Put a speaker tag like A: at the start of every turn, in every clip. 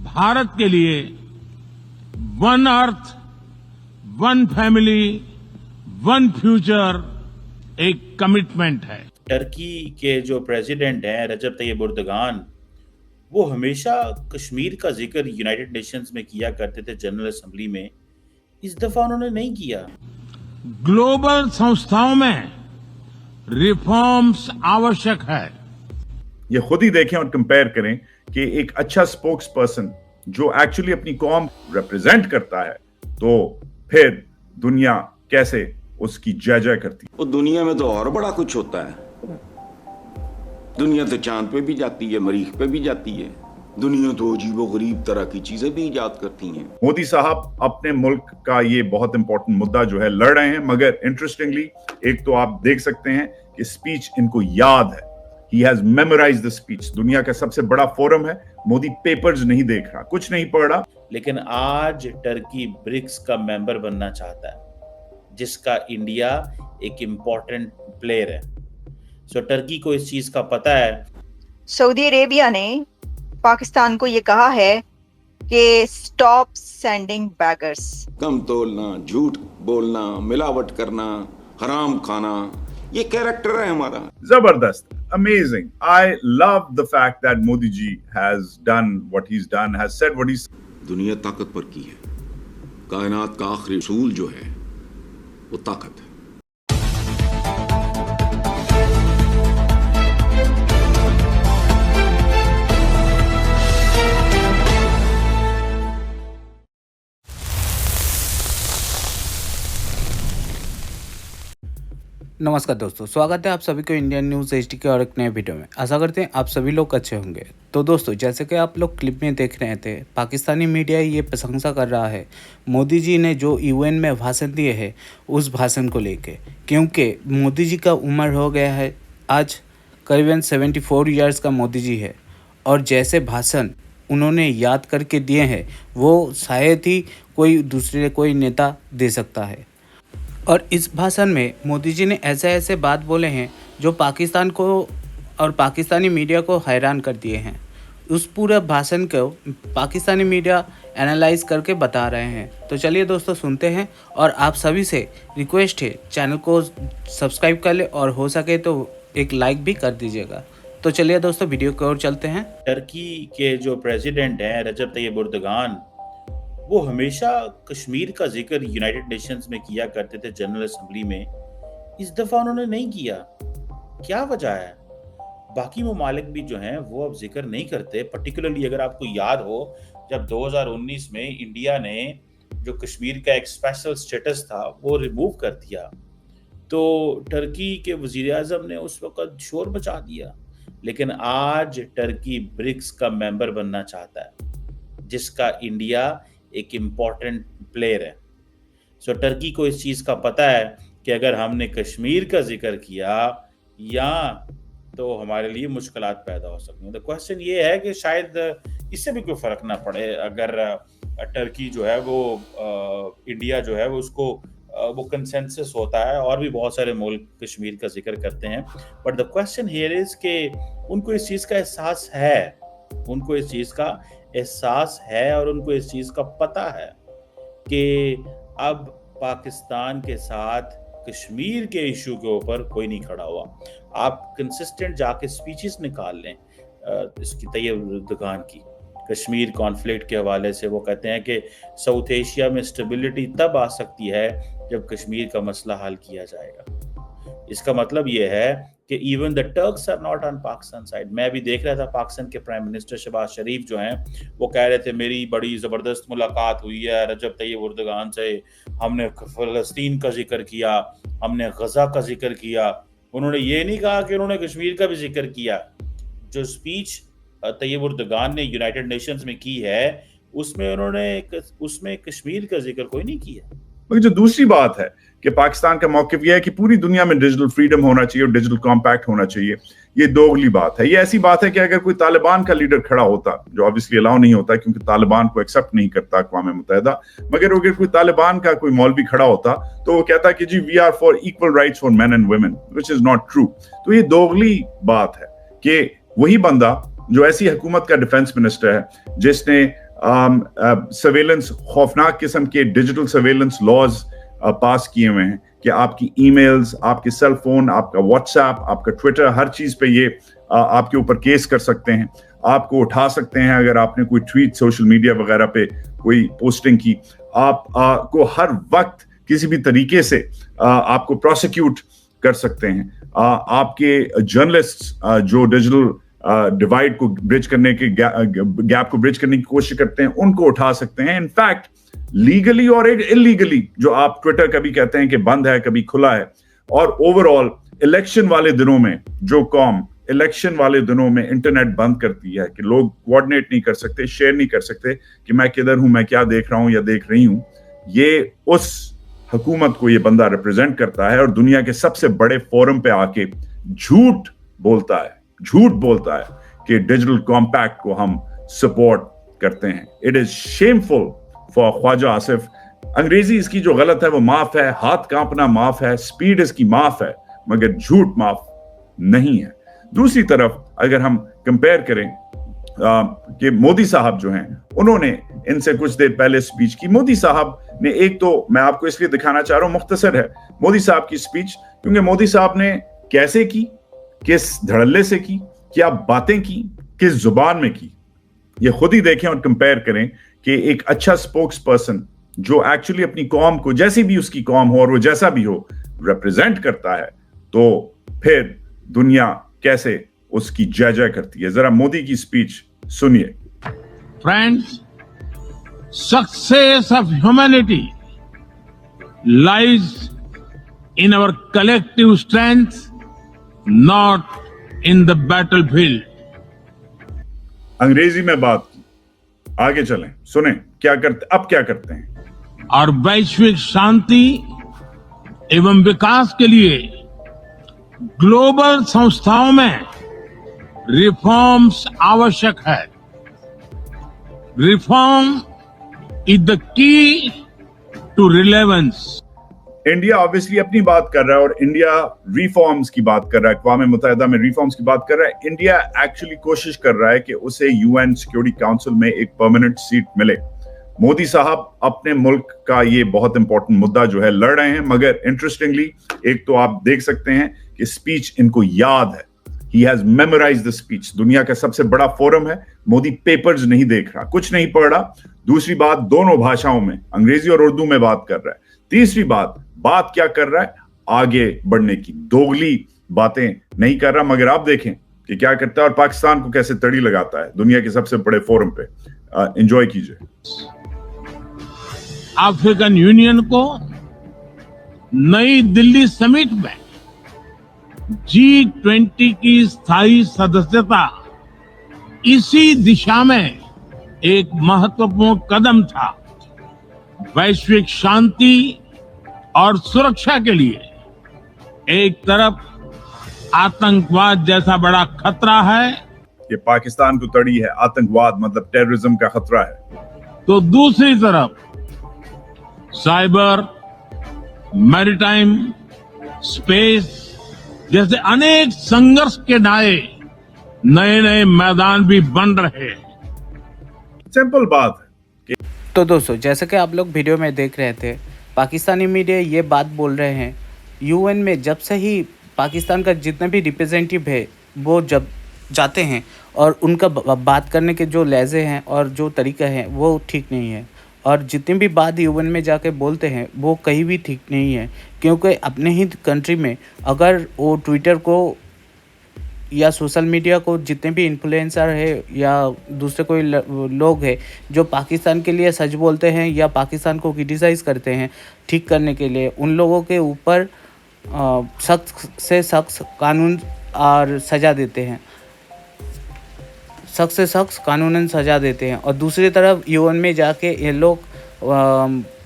A: भारत के लिए one earth, one family, one future एक कमिटमेंट है।
B: टर्की के जो प्रेसिडेंट हैं रजब तैयब एर्दोगान, वो हमेशा कश्मीर का जिक्र यूनाइटेड नेशंस में किया करते थे, जनरल असेंबली में। इस दफा उन्होंने नहीं किया।
A: ग्लोबल संस्थाओं में रिफॉर्म्स आवश्यक है।
C: ये खुद ही देखें और कंपेयर करें कि एक अच्छा स्पोक्स पर्सन जो एक्चुअली अपनी कौम रिप्रेजेंट करता है, तो फिर दुनिया कैसे उसकी जय जय करती है।
D: वो दुनिया में तो और बड़ा कुछ होता है। दुनिया तो चांद पे भी जाती है, मरीख पे भी जाती है। दुनिया तो अजीबो गरीब तरह की चीजें भी इजाद करती हैं।
C: मोदी साहब अपने मुल्क का ये बहुत इंपॉर्टेंट मुद्दा जो है लड़ रहे हैं, मगर इंटरेस्टिंगली एक तो आप देख सकते हैं कि स्पीच इनको याद है। He has memorized the speech। दुनिया का सबसे बड़ा फोरम है, मोदी पेपर्स नहीं देख रहा, कुछ नहीं पढ़ रहा।
B: लेकिन आज टर्की ब्रिक्स का मेंबर बनना चाहता है, जिसका इंडिया एक इम्पोर्टेंट प्लेयर है। सो टर्की को इस चीज का पता है।
E: सऊदी अरेबिया ने पाकिस्तान को ये कहा है कि स्टॉप सेंडिंग बैगर्स।
D: कम तोलना, झूठ बोलना, मिलावट करना, हराम खाना, ये कैरेक्टर है हमारा।
C: जबरदस्त, amazing। I love the fact that Modi ji has done what he's done, has said what he's।
D: दुनिया ताकत पर की है। कायनात का आखिरी उसूल जो है वो ताकत है।
F: नमस्कार दोस्तों, स्वागत है आप सभी को इंडियन न्यूज़ एचडी के और एक नए वीडियो में। आशा करते हैं आप सभी लोग अच्छे होंगे। तो दोस्तों, जैसे कि आप लोग क्लिप में देख रहे थे, पाकिस्तानी मीडिया ये प्रशंसा कर रहा है मोदी जी ने जो यूएन में भाषण दिए हैं उस भाषण को लेके, क्योंकि मोदी जी का उम्र हो गया है, आज करीबन 74 ईयर्स का मोदी जी है, और जैसे भाषण उन्होंने याद करके दिए हैं वो शायद ही कोई नेता दे सकता है। और इस भाषण में मोदी जी ने ऐसे बात बोले हैं जो पाकिस्तान को और पाकिस्तानी मीडिया को हैरान कर दिए हैं। उस पूरे भाषण को पाकिस्तानी मीडिया एनालाइज करके बता रहे हैं। तो चलिए दोस्तों सुनते हैं, और आप सभी से रिक्वेस्ट है चैनल को सब्सक्राइब कर ले और हो सके तो एक लाइक भी कर दीजिएगा। तो चलिए दोस्तों वीडियो की ओर चलते हैं।
B: टर्की के जो प्रेसिडेंट हैं रजब तैयब एर्दोगान, वो हमेशा कश्मीर का जिक्र यूनाइटेड नेशंस में किया करते थे, जनरल असेंबली में। इस दफा उन्होंने नहीं किया। क्या वजह है? बाकी ममालिक भी जो हैं वो अब जिक्र नहीं करते। पर्टिकुलरली अगर आपको याद हो, जब 2019 में इंडिया ने जो कश्मीर का एक स्पेशल स्टेटस था वो रिमूव कर दिया, तो टर्की के वजीर आज़म ने उस वक्त शोर मचा दिया। लेकिन आज टर्की ब्रिक्स का मेंबर बनना चाहता है, जिसका इंडिया एक इम्पॉर्टेंट प्लेयर है। सो टर्की को इस चीज का पता है कि अगर हमने कश्मीर का जिक्र किया या तो हमारे लिए मुश्किलात पैदा हो सकती हैं। तो क्वेश्चन ये है कि शायद इससे भी कोई फर्क ना पड़े अगर टर्की जो है वो इंडिया जो है वो उसको वो कंसेंसस होता है, और भी बहुत सारे मुल्क कश्मीर का जिक्र करते हैं। But the question here is कि उनको इस चीज का एहसास है, उनको इस चीज का एहसास है और उनको इस चीज का पता है कि अब पाकिस्तान के साथ कश्मीर के इशू के ऊपर कोई नहीं खड़ा हुआ। आप कंसिस्टेंट जाके स्पीचेस निकाल लें इसकी तैयब एर्दोगान की कश्मीर कॉन्फ्लिक्ट के हवाले से। वो कहते हैं कि साउथ एशिया में स्टेबिलिटी तब आ सकती है जब कश्मीर का मसला हल किया जाएगा। इसका मतलब ये है कि even the Turks are not on Pakistan side. मैं भी देख रहा था पाकिस्तान के प्राइम मिनिस्टर शहबाज शरीफ जो हैं वो कह रहे थे मेरी बड़ी ज़बरदस्त मुलाकात हुई है रजब तैयब एर्दोगान से, हमने फ़लस्तीन का जिक्र किया, हमने गज़ा का जिक्र किया। उन्होंने ये नहीं कहा कि उन्होंने कश्मीर का भी जिक्र किया। जो स्पीच तैयब एर्दोगान ने यूनाइटेड नेशंस में की है उसमें कश्मीर का जिक्र कोई नहीं किया।
C: मगर जो दूसरी बात है कि पाकिस्तान का मौक़िफ़ यह है कि पूरी दुनिया में डिजिटल फ्रीडम होना चाहिए और डिजिटल कॉम्पैक्ट होना चाहिए, ये दोगली बात है। ये ऐसी बात है कि अगर कोई तालिबान का लीडर खड़ा होता, जो ऑब्वियसली अलाउ नहीं होता क्योंकि तालिबान को एक्सेप्ट नहीं करता अक़वाम मुत्तहिदा, मगर अगर कोई तालिबान का कोई मौलवी खड़ा होता तो वो कहता कि जी we are for equal rights for men and women, which is not true. तो ये दोगली बात है कि वही बंदा जो ऐसी हुकूमत का डिफेंस मिनिस्टर है जिसने सर्वेलेंस, खौफनाक किस्म के डिजिटल सर्वेलेंस लॉज पास किए हुए हैं कि आपकी ईमेल्स, आपके सेल फोन, आपका व्हाट्सएप, आपका ट्विटर, हर चीज पे ये आपके ऊपर केस कर सकते हैं, आपको उठा सकते हैं अगर आपने कोई ट्वीट सोशल मीडिया वगैरह पे कोई पोस्टिंग की, आप को हर वक्त किसी भी तरीके से आपको प्रोसिक्यूट कर सकते हैं। आपके जर्नलिस्ट जो डिजिटल डिवाइड को ब्रिज करने के गैप को ब्रिज करने की कोशिश करते हैं, उनको उठा सकते हैं। इनफैक्ट लीगली और इलीगली, जो आप ट्विटर कभी कहते हैं कि बंद है, कभी खुला है, और ओवरऑल इलेक्शन वाले दिनों में जो कौम इलेक्शन वाले दिनों में इंटरनेट बंद करती है कि लोग कोऑर्डिनेट नहीं कर सकते, शेयर नहीं कर सकते कि मैं किधर हूं, मैं क्या देख रहा हूं या देख रही हूं, ये उस हुकूमत को ये बंदा रिप्रेजेंट करता है और दुनिया के सबसे बड़े फोरम पे आके झूठ बोलता है कि डिजिटल कॉम्पैक्ट को हम सपोर्ट करते हैं। It is shameful for Khawaja Asif. अंग्रेजी इसकी जो गलत है वो माफ है, हाथ कांपना माफ है, स्पीड इसकी माफ है, मगर झूठ माफ नहीं है। दूसरी तरफ अगर हम कंपेयर करें कि मोदी साहब जो हैं, उन्होंने इनसे कुछ देर पहले स्पीच की। मोदी साहब ने, एक तो मैं आपको इसलिए दिखाना चाह रहा हूं, मुख्तसर है मोदी साहब की स्पीच, क्योंकि मोदी साहब ने कैसे की, किस धड़ल्ले से की, क्या बातें की, किस जुबान में की, ये खुद ही देखें और कंपेयर करें कि एक अच्छा स्पोक्स पर्सन जो एक्चुअली अपनी कौम को, जैसी भी उसकी कौम हो और वो जैसा भी हो, रिप्रेजेंट करता है, तो फिर दुनिया कैसे उसकी जय जय करती है। जरा मोदी की स्पीच सुनिए।
A: Friends, success of humanity lies in our collective strength, not in the battlefield.
C: अंग्रेजी में बात की, आगे चलें, सुने क्या करते हैं।
A: और वैश्विक शांति एवं विकास के लिए ग्लोबल संस्थाओं में रिफॉर्म्स आवश्यक है। Reform is the key to relevance.
C: India obviously अपनी बात कर रहा है और इंडिया रिफॉर्म्स की बात कर रहा है, अक़वाम मुत्तहिदा में रिफॉर्म्स की बात कर रहा है। इंडिया एक्चुअली कोशिश कर रहा है कि उसे यूएन सिक्योरिटी काउंसिल में एक परमानेंट सीट मिले। मोदी साहब अपने मुल्क का ये बहुत इंपॉर्टेंट मुद्दा जो है लड़ रहे हैं, मगर इंटरेस्टिंगली एक तो आप देख सकते हैं कि स्पीच इनको याद है। He has memorised the speech. दुनिया का सबसे बड़ा फोरम है, मोदी पेपर्स नहीं देख रहा, कुछ नहीं पढ़ रहा। दूसरी बात, दोनों भाषाओं में, अंग्रेजी और उर्दू में बात कर रहा है। तीसरी बात क्या कर रहा है, आगे बढ़ने की दोगली बातें नहीं कर रहा, मगर आप देखें कि क्या करता है और पाकिस्तान को कैसे तड़ी लगाता है दुनिया के सबसे बड़े फोरम पे। एंजॉय कीजिए।
A: अफ्रीकन यूनियन को नई दिल्ली समिट में G20 की स्थायी सदस्यता इसी दिशा में एक महत्वपूर्ण कदम था। वैश्विक शांति और सुरक्षा के लिए एक तरफ आतंकवाद जैसा बड़ा खतरा है,
C: ये पाकिस्तान को तड़ी है, आतंकवाद मतलब टेररिज्म का खतरा है,
A: तो दूसरी तरफ साइबर, मैरीटाइम, स्पेस जैसे अनेक संघर्ष के नए नए मैदान भी बन रहे हैं।
C: सिंपल बात है।
F: तो दोस्तों, जैसे कि आप लोग वीडियो में देख रहे थे, पाकिस्तानी मीडिया ये बात बोल रहे हैं, यूएन में जब से ही पाकिस्तान का जितने भी रिप्रेजेंटेटिव है वो जब जाते हैं और उनका बात करने के जो लहजे हैं और जो तरीका है वो ठीक नहीं है, और जितनी भी बात यूएन में जाके बोलते हैं वो कहीं भी ठीक नहीं है। क्योंकि अपने ही कंट्री में अगर वो ट्विटर को या सोशल मीडिया को, जितने भी इन्फ्लुएंसर है या दूसरे कोई लोग हैं जो पाकिस्तान के लिए सच बोलते हैं या पाकिस्तान को क्रिटिसाइज़ करते हैं ठीक करने के लिए, उन लोगों के ऊपर सख्त से सख्त कानून और सज़ा देते हैं, सख्त से सख्त कानूनन सज़ा देते हैं। और दूसरी तरफ यूएन में जाके ये लोग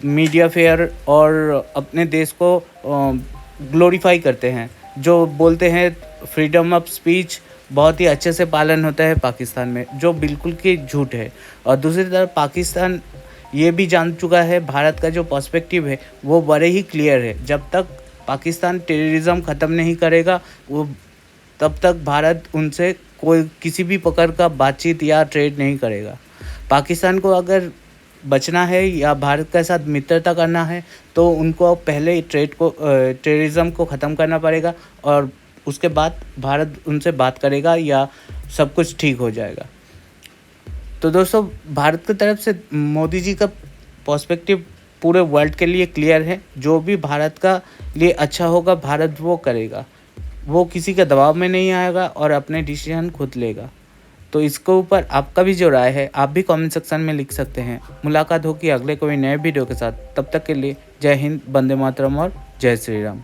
F: मीडिया फेयर और अपने देश को ग्लोरीफाई करते हैं, जो बोलते हैं फ्रीडम ऑफ स्पीच बहुत ही अच्छे से पालन होता है पाकिस्तान में, जो बिल्कुल की झूठ है। और दूसरी तरफ पाकिस्तान ये भी जान चुका है, भारत का जो पर्सपेक्टिव है वो बड़े ही क्लियर है। जब तक पाकिस्तान टेररिज्म ख़त्म नहीं करेगा वो तब तक भारत उनसे कोई किसी भी प्रकार का बातचीत या ट्रेड नहीं करेगा। पाकिस्तान को अगर बचना है या भारत के साथ मित्रता करना है तो उनको पहले टेररिज्म को ख़त्म करना पड़ेगा और उसके बाद भारत उनसे बात करेगा या सब कुछ ठीक हो जाएगा। तो दोस्तों, भारत की तरफ से मोदी जी का पर्सपेक्टिव पूरे वर्ल्ड के लिए क्लियर है। जो भी भारत का लिए अच्छा होगा भारत वो करेगा, वो किसी के दबाव में नहीं आएगा और अपने डिसीजन खुद लेगा। तो इसके ऊपर आपका भी जो राय है आप भी कमेंट सेक्शन में लिख सकते हैं। मुलाकात होगी अगले कोई नए वीडियो के साथ। तब तक के लिए जय हिंद, वंदे मातरम और जय श्री राम।